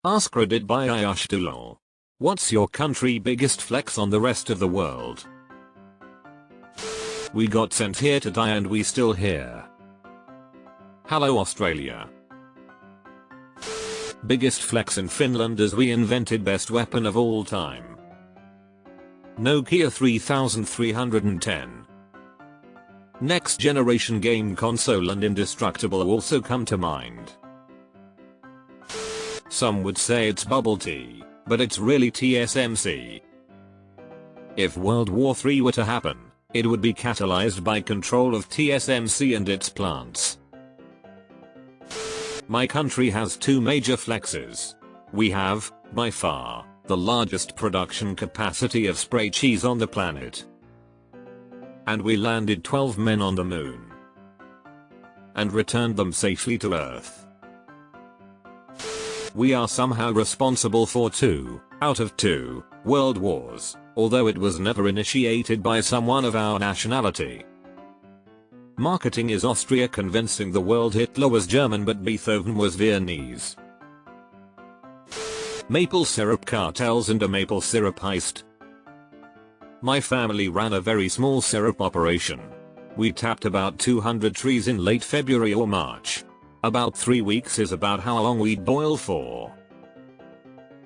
AskReddit by Ayashtulal. What's your country biggest flex on the rest of the world? We got sent here to die and we still here. Hello Australia. Biggest flex in Finland is we invented best weapon of all time. Nokia 3310. Next generation game console and indestructible also come to mind. Some would say it's bubble tea, but it's really TSMC. If World War III were to happen, it would be catalyzed by control of TSMC and its plants. My country has two major flexes. We have, by far, the largest production capacity of spray cheese on the planet. And we landed 12 men on the moon. And returned them safely to Earth. We are somehow responsible for 2 out of 2 world wars, although it was never initiated by someone of our nationality. Marketing is Austria convincing the world Hitler was German but Beethoven was Viennese. Maple syrup cartels and a maple syrup heist. My family ran a very small syrup operation. We tapped about 200 trees in late February or March. About 3 weeks is about how long we'd boil for.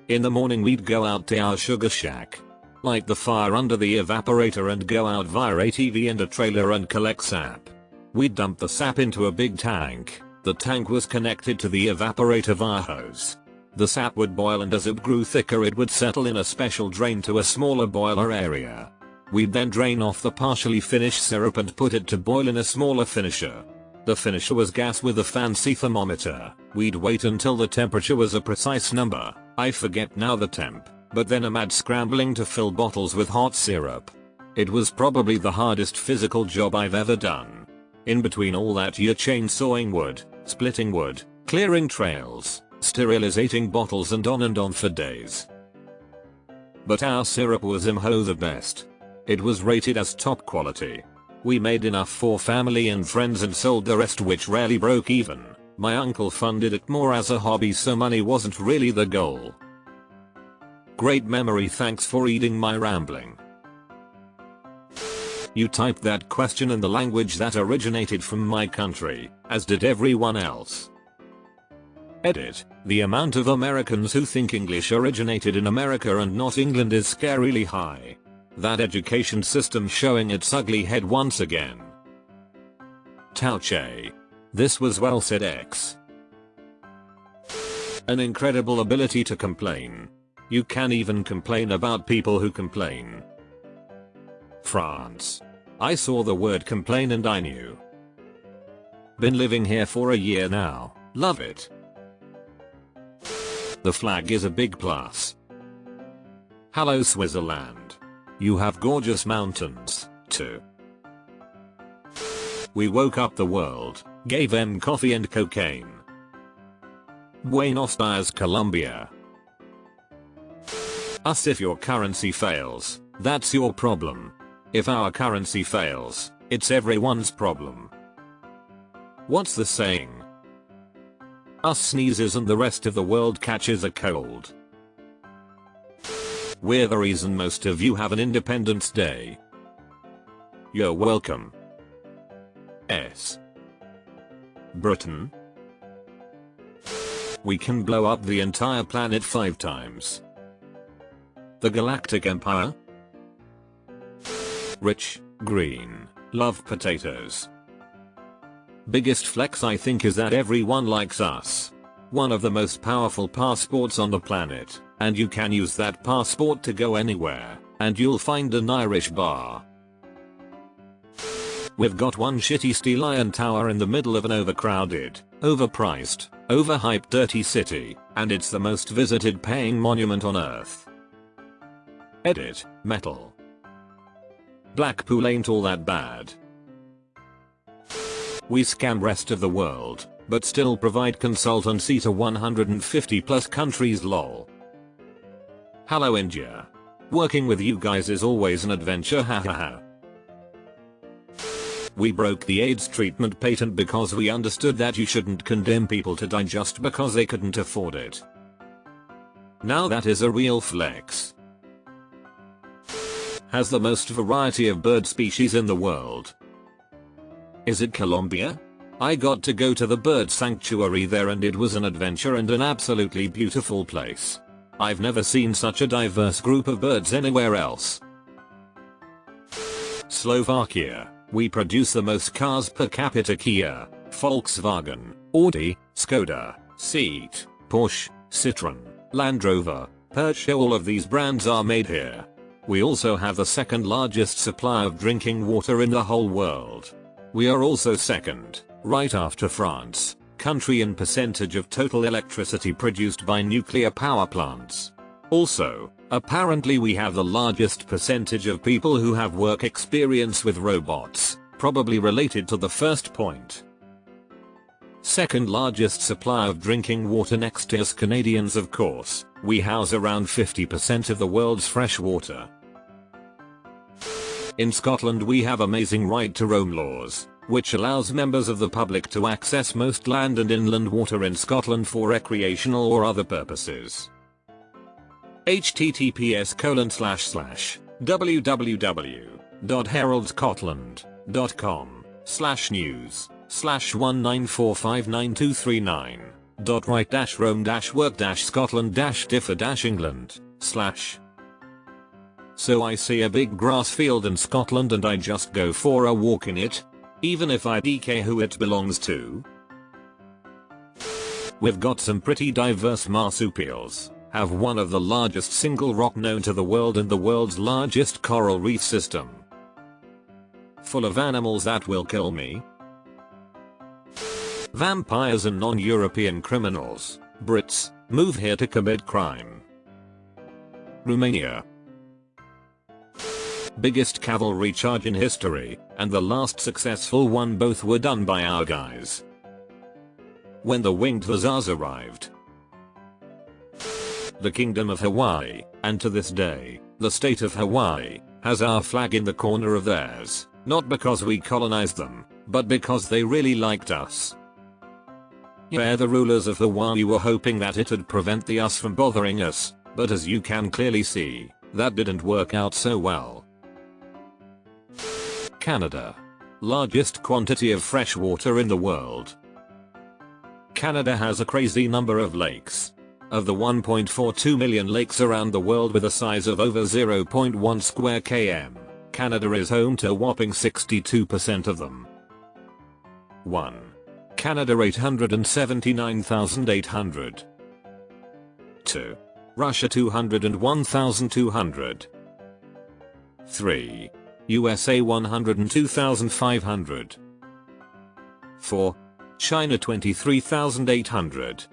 In the morning we'd go out to our sugar shack, light the fire under the evaporator and go out via ATV and a trailer and collect sap. We'd dump the sap into a big tank. The tank was connected to the evaporator via hose. The sap would boil and as it grew thicker it would settle in a special drain to a smaller boiler area. We'd then drain off the partially finished syrup and put it to boil in a smaller finisher. The finisher was gas with a fancy thermometer. We'd wait until the temperature was a precise number, I forget now the temp, but then a mad scrambling to fill bottles with hot syrup. It was probably the hardest physical job I've ever done. In between all that you're chainsawing wood, splitting wood, clearing trails, sterilizating bottles and on for days. But our syrup was imho the best. It was rated as top quality. We made enough for family and friends and sold the rest, which rarely broke even. My uncle funded it more as a hobby, so money wasn't really the goal. Great memory, thanks for reading my rambling. You typed that question in the language that originated from my country, as did everyone else. Edit. The amount of Americans who think English originated in America and not England is scarily high. That education system showing its ugly head once again. Touche. This was well said X. An incredible ability to complain. You can even complain about people who complain. France. I saw the word complain and I knew. Been living here for a year now, love it. The flag is a big plus. Hello Switzerland. You have gorgeous mountains, too. We woke up the world, gave them coffee and cocaine. Buenos Aires, Colombia. Us, if your currency fails, that's your problem. If our currency fails, it's everyone's problem. What's the saying? Us sneezes and the rest of the world catches a cold. We're the reason most of you have an Independence Day. You're welcome. S. Britain. We can blow up the entire planet 5 times. The Galactic Empire. Rich, green, love potatoes. Biggest flex I think is that everyone likes us. One of the most powerful passports on the planet. And you can use that passport to go anywhere, and you'll find an Irish bar. We've got one shitty steel iron tower in the middle of an overcrowded, overpriced, overhyped dirty city, and it's the most visited paying monument on Earth. Edit. Metal. Blackpool ain't all that bad. We scam rest of the world, but still provide consultancy to 150 plus countries lol. Hello India. Working with you guys is always an adventure, hahaha. We broke the AIDS treatment patent because we understood that you shouldn't condemn people to die just because they couldn't afford it. Now that is a real flex. Has the most variety of bird species in the world. Is it Colombia? I got to go to the bird sanctuary there and it was an adventure and an absolutely beautiful place. I've never seen such a diverse group of birds anywhere else. Slovakia. We produce the most cars per capita. Kia, Volkswagen, Audi, Skoda, Seat, Porsche, Citroen, Land Rover, Porsche, all of these brands are made here. We also have the second largest supply of drinking water in the whole world. We are also second, right after France, country in percentage of total electricity produced by nuclear power plants. Also, apparently we have the largest percentage of people who have work experience with robots, probably related to the first point. Second largest supply of drinking water next to us Canadians, of course. We house around 50% of the world's fresh water. In Scotland we have amazing right to roam laws, which allows members of the public to access most land and inland water in Scotland for recreational or other purposes. https://www.heraldscotland.com/news/1945929. .right-rome-work-scotland-differ-england/ So I see a big grass field in Scotland and I just go for a walk in it, even if I don't care who it belongs to. We've got some pretty diverse marsupials, have one of the largest single rock known to the world and the world's largest coral reef system. Full of animals that will kill me. Vampires and non-European criminals, Brits, move here to commit crime. Romania. Biggest cavalry charge in history, and the last successful one. Both were done by our guys. When the winged hussars arrived. The Kingdom of Hawaii, and to this day, the state of Hawaii, has our flag in the corner of theirs, not because we colonized them, but because they really liked us. Yeah, the rulers of Hawaii were hoping that it'd prevent the us from bothering us, but as you can clearly see, that didn't work out so well. Canada. Largest quantity of fresh water in the world. Canada has a crazy number of lakes. Of the 1.42 million lakes around the world with a size of over 0.1 square km, Canada is home to a whopping 62% of them. 1. Canada 879,800. 2. Russia 201,200. 3. USA 102,500. 4. China 23,800.